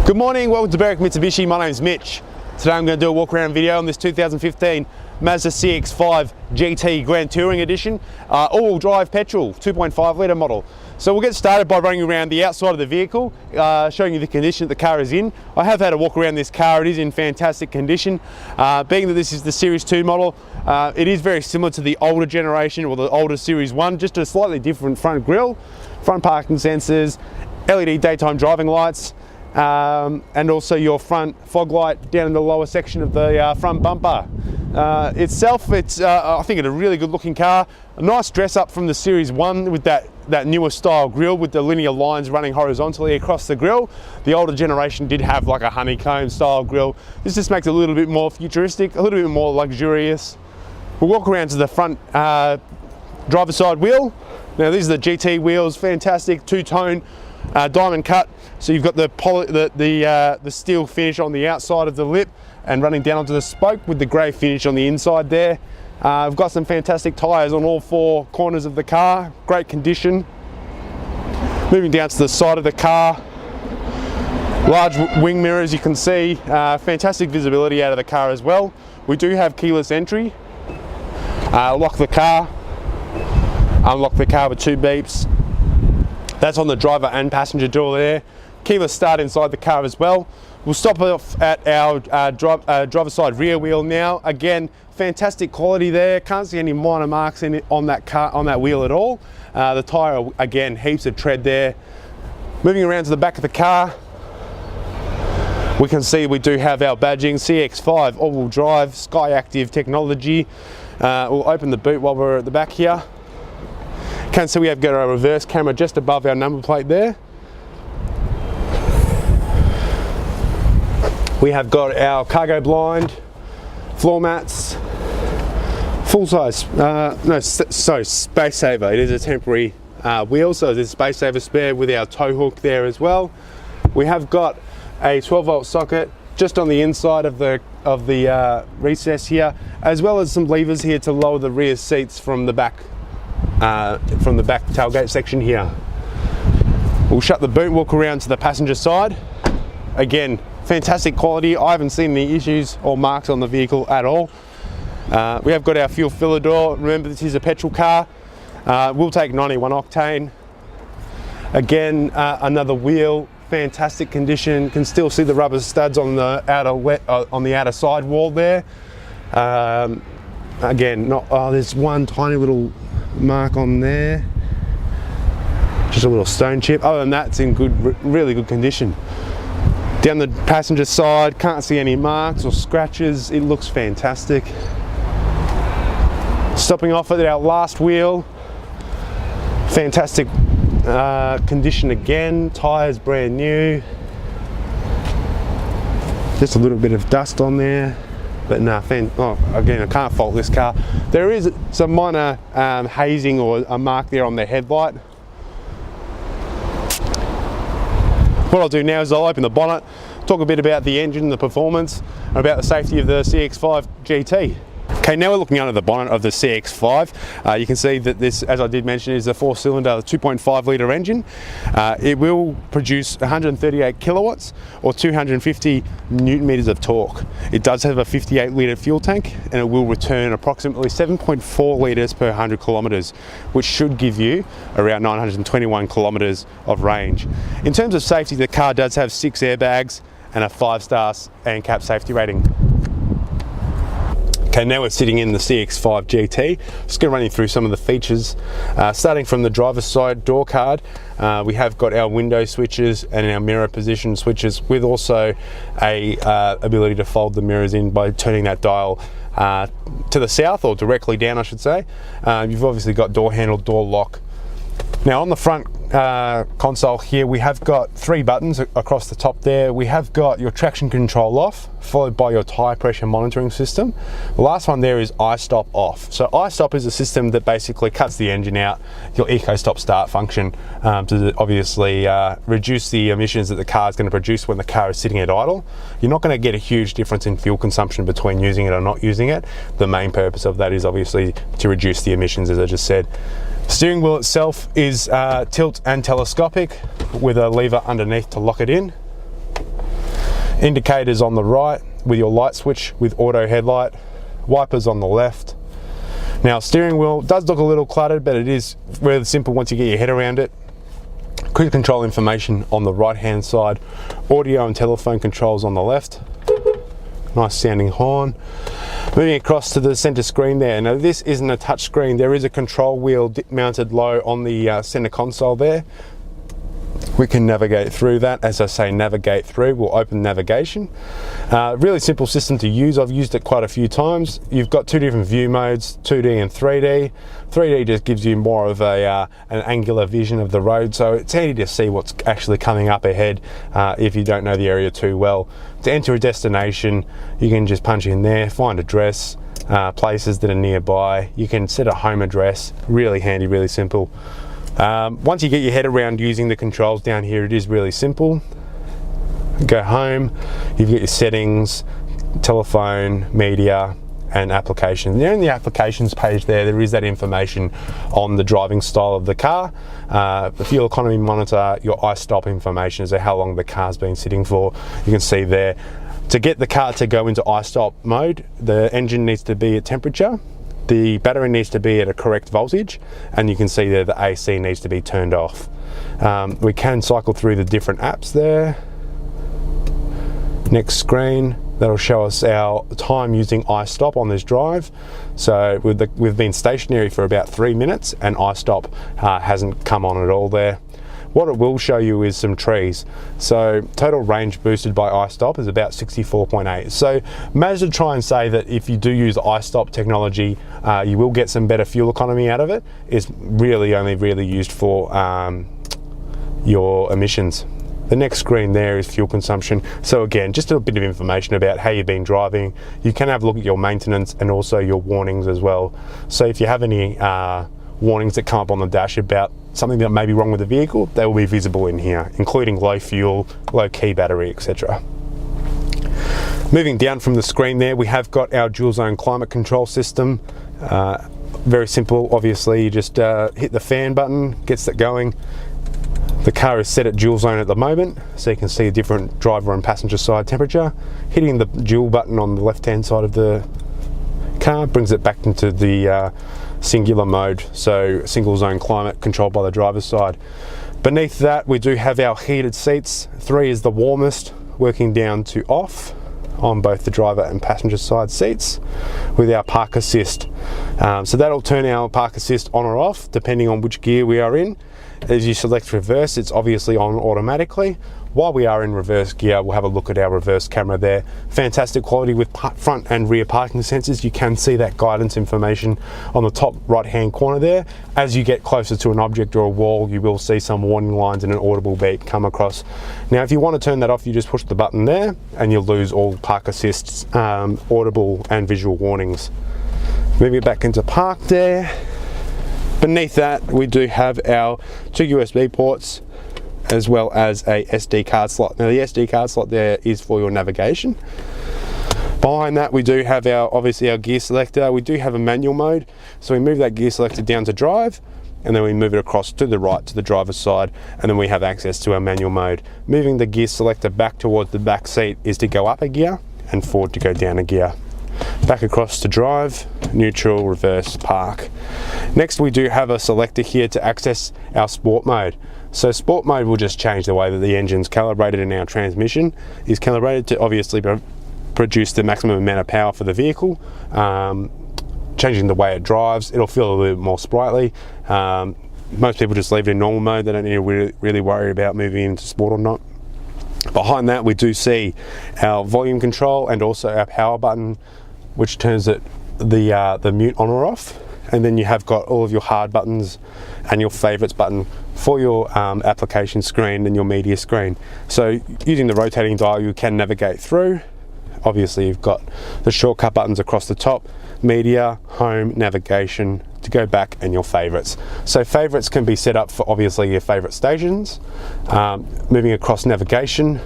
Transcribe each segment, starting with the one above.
Good morning, welcome to Berwick Mitsubishi. My name's Mitch. Today I'm going to do a walk around video on this 2015 Mazda CX-5 GT Grand Touring Edition, all-wheel drive petrol, 2.5 litre model. So we'll get started by running around the outside of the vehicle, showing you the condition that the car is in. I have had a walk around this car. It is in fantastic condition. Being that this is the Series 2 model, it is very similar to the older generation or the older Series 1, just a slightly different front grille, front parking sensors, LED daytime driving lights, and also your front fog light down in the lower section of the front bumper. Itself, it's I think it's a really good looking car. A nice dress up from the Series 1 with that newer style grille with the linear lines running horizontally across the grille. The older generation did have like a honeycomb style grille. This just makes it a little bit more futuristic, a little bit more luxurious. We'll walk around to the front driver's side wheel. Now these are the GT wheels, fantastic two-tone diamond cut. So you've got the steel finish on the outside of the lip and running down onto the spoke with the grey finish on the inside there. We've got some fantastic tyres on all four corners of the car, great condition. Moving down to the side of the car, large wing mirrors you can see, fantastic visibility out of the car as well. We do have keyless entry. Lock the car, unlock the car with two beeps. That's on the driver and passenger door there. Keyless start inside the car as well. We'll stop off at our driver's side rear wheel now. Again, fantastic quality there. Can't see any minor marks on that wheel at all. The tyre, again, heaps of tread there. Moving around to the back of the car, we can see we do have our badging, CX-5 all-wheel drive, Sky Active technology. We'll open the boot while we're at the back here. Can see we have got our reverse camera just above our number plate there. We have got our cargo blind, floor mats, full size, space saver. It is a temporary wheel, so there's a space saver spare with our tow hook there as well. We have got a 12-volt socket just on the inside of the recess here, as well as some levers here to lower the rear seats from the back tailgate section here. We'll shut the boot, walk around to the passenger side. Again, fantastic quality. I haven't seen any issues or marks on the vehicle at all. We have got our fuel filler door. Remember, this is a petrol car. We'll take 91 octane. Again, another wheel, fantastic condition. Can still see the rubber studs on the outer side wall there. Again, there's one tiny little mark on there, just a little stone chip. Other than that, it's in really good condition. Down the passenger side, can't see any marks or scratches. It looks fantastic. Stopping off at our last wheel, fantastic condition again. Tyres brand new. Just a little bit of dust on there. But no, again, I can't fault this car. There is some minor hazing or a mark there on the headlight. What I'll do now is I'll open the bonnet, talk a bit about the engine, the performance, and about the safety of the CX-5 GT. Okay, now we're looking under the bonnet of the CX-5. You can see that this, as I did mention, is a 4-cylinder 2.5 litre engine. It will produce 138 kilowatts or 250 newton meters of torque. It does have a 58 litre fuel tank, and it will return approximately 7.4 litres per 100 kilometres, which should give you around 921 kilometres of range. In terms of safety, the car does have 6 airbags and a 5-star ANCAP safety rating. Okay, now we're sitting in the CX-5 GT. Just going to run you through some of the features. Starting from the driver's side door card, we have got our window switches and our mirror position switches, with also a ability to fold the mirrors in by turning that dial to the south, or directly down I should say. You've obviously got door handle, door lock. Now on the front console here, we have got 3 buttons across the top there. We have got your traction control off, followed by your tyre pressure monitoring system. The last one there is iStop off. So iStop is a system that basically cuts the engine out, your eco stop start function, to obviously reduce the emissions that the car is going to produce when the car is sitting at idle. You're not going to get a huge difference in fuel consumption between using it or not using it. The main purpose of that is obviously to reduce the emissions, as I just said. Steering wheel itself is tilt and telescopic with a lever underneath to lock it in. Indicators on the right with your light switch with auto headlight, wipers on the left. Now steering wheel does look a little cluttered, but it is really simple once you get your head around it. Cruise control information on the right hand side, audio and telephone controls on the left. Nice sounding horn. Moving across to the center screen there. Now this isn't a touch screen, there is a control wheel mounted low on the center console there. We can navigate through that. As I say, navigate through, we'll open navigation. Really simple system to use. I've used it quite a few times. You've got two different view modes, 2D and 3D. 3D just gives you more of an angular vision of the road, so it's handy to see what's actually coming up ahead if you don't know the area too well. To enter a destination, you can just punch in there, find address, places that are nearby. You can set a home address. Really handy, really simple. Once you get your head around using the controls down here, it is really simple. Go home, you've got your settings, telephone, media, and applications. There in the applications page there is that information on the driving style of the car, the fuel economy monitor, your iStop information as to how long the car's been sitting for. You can see there. To get the car to go into iStop mode, the engine needs to be at temperature, the battery needs to be at a correct voltage, and you can see there the AC needs to be turned off. We can cycle through the different apps there. Next screen, that'll show us our time using iStop on this drive. So we've been stationary for about 3 minutes and iStop hasn't come on at all there. What it will show you is some trees. So total range boosted by iStop is about 64.8. So Mazda try and say that if you do use iStop technology, you will get some better fuel economy out of it. It's really only really used for your emissions. The next screen there is fuel consumption. So again, just a bit of information about how you've been driving. You can have a look at your maintenance and also your warnings as well. So if you have any warnings that come up on the dash about something that may be wrong with the vehicle, they will be visible in here, including low fuel, low key battery, etc. Moving down from the screen there, we have got our dual zone climate control system. Very simple, obviously, you just hit the fan button, gets that going. The car is set at dual zone at the moment, so you can see a different driver and passenger side temperature. Hitting the dual button on the left hand side of the car brings it back into the singular mode, so single zone climate controlled by the driver's side. Beneath that we do have our heated seats. 3 is the warmest, working down to off on both the driver and passenger side seats with our park assist. So that'll turn our park assist on or off depending on which gear we are in. As you select reverse, it's obviously on automatically. While we are in reverse gear, we'll have a look at our reverse camera there. Fantastic quality with front and rear parking sensors. You can see that guidance information on the top right hand corner there. As you get closer to an object or a wall, you will see some warning lines and an audible beep come across. Now if you want to turn that off, you just push the button there and you'll lose all park assist's audible and visual warnings. Moving back into park there. Beneath that we do have our 2 USB ports as well as a SD card slot. Now the SD card slot there is for your navigation. Behind that we do have obviously our gear selector. We do have a manual mode, so we move that gear selector down to drive and then we move it across to the right to the driver's side, and then we have access to our manual mode. Moving the gear selector back towards the back seat is to go up a gear and forward to go down a gear. Back across to drive, neutral, reverse, park. Next we do have a selector here to access our sport mode. So sport mode will just change the way that the engine's calibrated and our transmission is calibrated to obviously produce the maximum amount of power for the vehicle. Changing the way it drives, it'll feel a little bit more sprightly. Most people just leave it in normal mode, they don't need to really worry about moving into sport or not. Behind that we do see our volume control and also our power button, which turns the mute on or off, and then you have got all of your hard buttons and your favorites button for your application screen and your media screen. So using the rotating dial you can navigate through. Obviously you've got the shortcut buttons across the top, media, home, navigation, to go back, and your favorites. So favorites can be set up for obviously your favorite stations. Moving across navigation,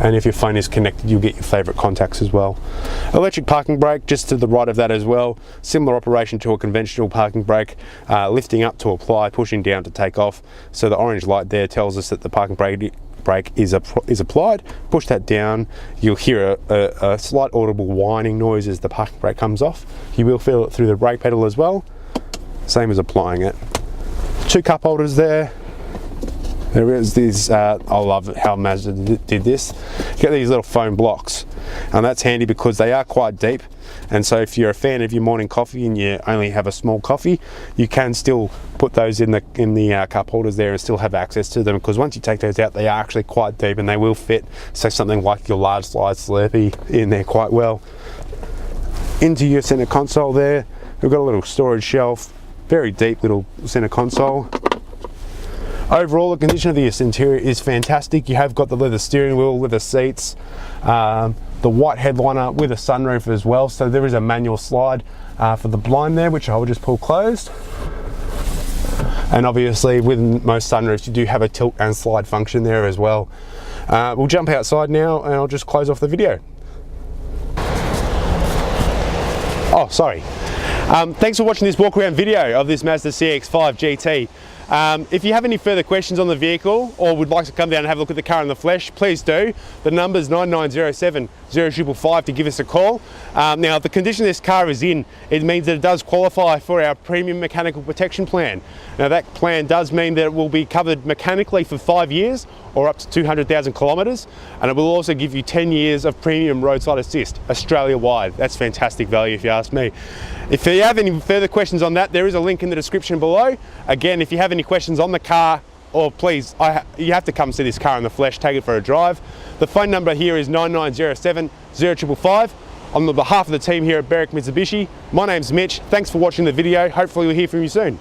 and if your phone is connected you'll get your favorite contacts as well. Electric parking brake just to the right of that as well. Similar operation to a conventional parking brake, lifting up to apply, pushing down to take off. So the orange light there tells us that the parking brake brake is applied. Push that down, you'll hear a slight audible whining noise as the parking brake comes off. You will feel it through the brake pedal as well, same as applying it. 2 cup holders there. There is these, I love how Mazda did this. You get these little foam blocks, and that's handy because they are quite deep. And so if you're a fan of your morning coffee and you only have a small coffee, you can still put those in the cup holders there and still have access to them, because once you take those out, they are actually quite deep and they will fit, say, something like your large size Slurpee in there quite well. Into your center console there, we've got a little storage shelf, very deep little center console. Overall, the condition of this interior is fantastic. You have got the leather steering wheel, leather seats, the white headliner with a sunroof as well. So there is a manual slide for the blind there, which I will just pull closed. And obviously with most sunroofs, you do have a tilt and slide function there as well. We'll jump outside now and I'll just close off the video. Oh, sorry. Thanks for watching this walk around video of this Mazda CX-5 GT. If you have any further questions on the vehicle or would like to come down and have a look at the car in the flesh, please do. The number's 9907 0555 to give us a call. Now, the condition this car is in, it means that it does qualify for our premium mechanical protection plan. Now, that plan does mean that it will be covered mechanically for 5 years or up to 200,000 kilometres, and it will also give you 10 years of premium roadside assist, Australia-wide. That's fantastic value if you ask me. If you have any further questions on that, there is a link in the description below. Again, if you have any questions on the car, or please, you have to come see this car in the flesh, take it for a drive. The phone number here is 9907 0555. On behalf of the team here at Berwick Mitsubishi, my name's Mitch. Thanks for watching the video. Hopefully we'll hear from you soon.